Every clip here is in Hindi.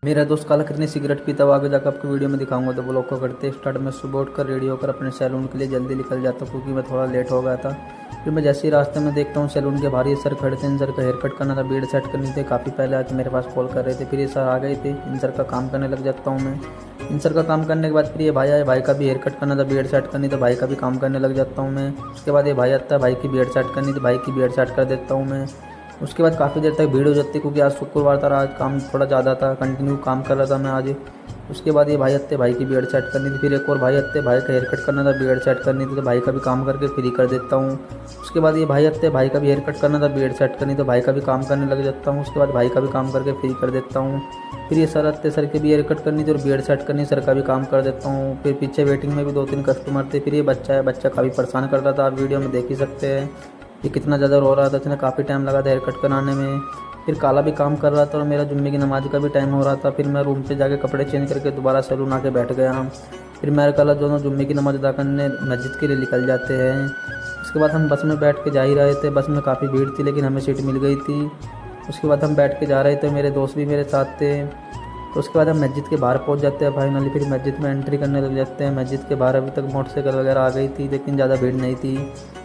मेरा दोस्त काला कितनी सिगरेट पीता हुआ आगे जाकर आपको वीडियो में दिखाऊंगा। तो ब्लॉग को करते स्टार्ट। मैं सुबह उठकर रेडी होकर अपने सैलून के लिए जल्दी निकल जाता हूँ क्योंकि मैं थोड़ा लेट हो गया था। फिर मैं जैसे ही रास्ते में देखता हूँ सैलून के बाहर ये सर खड़े थे। इन सर का हेयर कट करना था, बीड सेट करनी थी। काफ़ी पहले आके मेरे पास कॉल कर रहे थे। फिर ये सर आ गए थे। इन सर का काम करने लग जाता हूँ मैं। इन सर का काम करने के बाद फिर ये भाई आए। भाई का भी हेयर कट करना था, बीड सेट करनी, तो भाई का भी काम करने लग जाता हूँ मैं। उसके बाद ये भाई आता है, भाई की बीड सेट करनी थी, भाई की बीड सेट कर देता हूँ मैं। उसके बाद काफ़ी देर तक भीड़ हो जाती है क्योंकि आज शुक्रवार था, आज काम थोड़ा ज़्यादा था, कंटिन्यू काम कर रहा था मैं आज। उसके बाद ये भाई आते, भाई की बीएड सेट करनी थी। फिर एक और भाई आते, भाई का हेयर कट करना था, बीएड सेट करनी थी, तो भाई का भी काम करके फ्री कर देता हूँ। उसके बाद ये भाई आते, भाई का भी हेयर कट करना था, बीएड सेट करनी, तो भाई का भी काम करने लग जाता हूँ। उसके बाद भाई का भी काम करके फ्री कर देता हूँ। फिर ये सर आते, सर के भी हेयर कट करनी थी और बीएड सेट करनी, सर का भी काम कर देता हूँ। फिर पीछे वेटिंग में भी 2-3 कस्टमर थे। फिर ये बच्चा है, बच्चा काफ़ी परेशान कर रहा था, आप वीडियो में देख ही सकते हैं ये कितना ज़्यादा रो रहा था। इसने काफ़ी टाइम लगा था हेयर कट कराने में। फिर काला भी काम कर रहा था और मेरा जुम्मे की नमाज का भी टाइम हो रहा था। फिर मैं रूम पे जाके कपड़े चेंज करके दोबारा सैलून आके बैठ गया। फिर मैं काला दोनों जुम्मे की नमाज अदा करने मस्जिद के लिए निकल जाते हैं। उसके बाद हम बस में बैठ के जा ही रहे थे। बस में काफ़ी भीड़ थी लेकिन हमें सीट मिल गई थी। उसके बाद हम बैठ के जा रहे थे, मेरे दोस्त भी मेरे साथ थे। तो उसके बाद हम मस्जिद के बाहर पहुंच जाते हैं फाइनली। फिर मस्जिद में एंट्री करने लग जाते हैं। मस्जिद के बाहर अभी तक मोटरसाइकिल वगैरह आ गई थी लेकिन ज़्यादा भीड़ नहीं थी।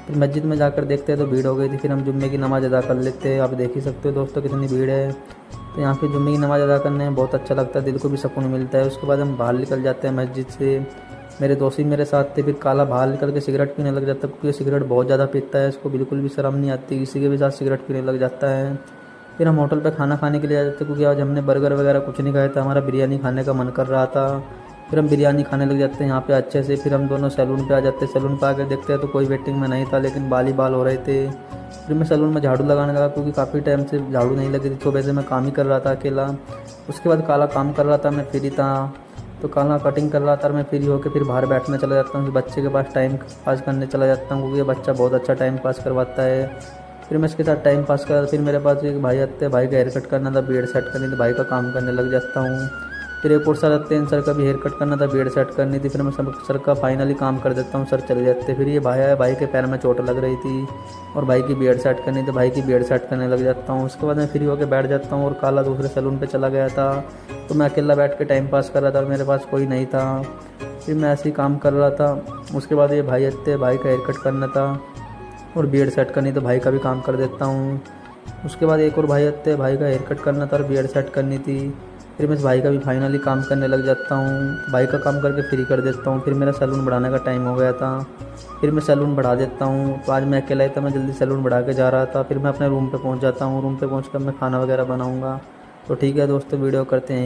फिर मस्जिद में जाकर देखते हैं तो भीड़ हो गई थी। फिर हम जुम्मे की नमाज़ अदा कर लेते हैं। आप देख ही सकते हो दोस्तों कितनी भीड़ है। तो यहाँ पे जुम्मे की नमाज़ अदा करने में बहुत अच्छा लगता है, दिल को भी सुकून मिलता है। उसके बाद हम बाहर निकल जाते हैं मस्जिद से। मेरे दोस्त भी मेरे साथ थे। फिर काला बाहर निकल के सिगरेट पीने लग जाता है क्योंकि सिगरेट बहुत ज़्यादा पीता है, इसको बिल्कुल भी शर्म नहीं आती, किसी के भी साथ सिगरेट पीने लग जाता है। फिर हम होटल पे खाना खाने के लिए आ जाते क्योंकि आज हमने बर्गर वगैरह कुछ नहीं खाया था, हमारा बिरयानी खाने का मन कर रहा था। फिर हम बिरयानी खाने लग जाते हैं यहाँ पे अच्छे से। फिर हम दोनों सैलून पे आ जाते हैं। सैलून पे आकर देखते हैं तो कोई वेटिंग में नहीं था लेकिन बाल ही बाल हो रहे थे। फिर मैं सैलून में झाड़ू लगाने लगा क्योंकि काफ़ी टाइम से झाड़ू नहीं लगी थी, तो वैसे मैं काम ही कर रहा था अकेला। उसके बाद काला काम कर रहा था, मैं फ्री था। तो काला कटिंग कर रहा था और मैं फ्री होकर फिर बाहर बैठने चला जाता हूँ, बच्चे के पास टाइम पास करने चला जाता हूँ क्योंकि ये बच्चा बहुत अच्छा टाइम पास करवाता है। फिर मैं इसके साथ टाइम पास कर, फिर मेरे पास एक भाई आते हैं, भाई का हेयर कट करना था, बीएड सेट करनी थी, भाई का काम करने लग जाता हूँ। फिर एक और सर आते हैं, सर का भी हेयर कट करना था, बीएड सेट करनी थी। फिर मैं सब सर का फाइनली काम कर देता हूँ, सर चले जाते हैं। फिर ये भाई आया, भाई के पैर में चोट लग रही थी और भाई की बीएड सेट करनी थी, भाई की बीएड सेट करने लग जाता हूँ। उसके बाद मैं फ्री होकर बैठ जाता हूँ और काला दूसरे सैलून पर चला गया था। तो मैं अकेला बैठ के टाइम पास कर रहा था और मेरे पास कोई नहीं था। फिर मैं ऐसे ही काम कर रहा था। उसके बाद ये भाई आते हैं, भाई का हेयर कट करना था और बीएड सेट करनी, तो भाई का भी काम कर देता हूँ। उसके बाद एक और भाई आते हैं, भाई का हेयर कट करना था और बीएड सेट करनी थी। फिर मैं इस भाई का भी फाइनली काम करने लग जाता हूँ, भाई का काम करके फ्री कर देता हूँ। फिर मेरा सैलून बढ़ाने का टाइम हो गया था। फिर मैं सैलून बढ़ा देता हूँ। तो आज मैं अकेला ही था, मैं जल्दी सैलून बढ़ा के जा रहा था। फिर मैं अपने रूम पे पहुँच जाता हूँ। रूम पे पहुँच कर मैं खाना वगैरह बनाऊँगा। तो ठीक है दोस्तों, वीडियो करते हैं।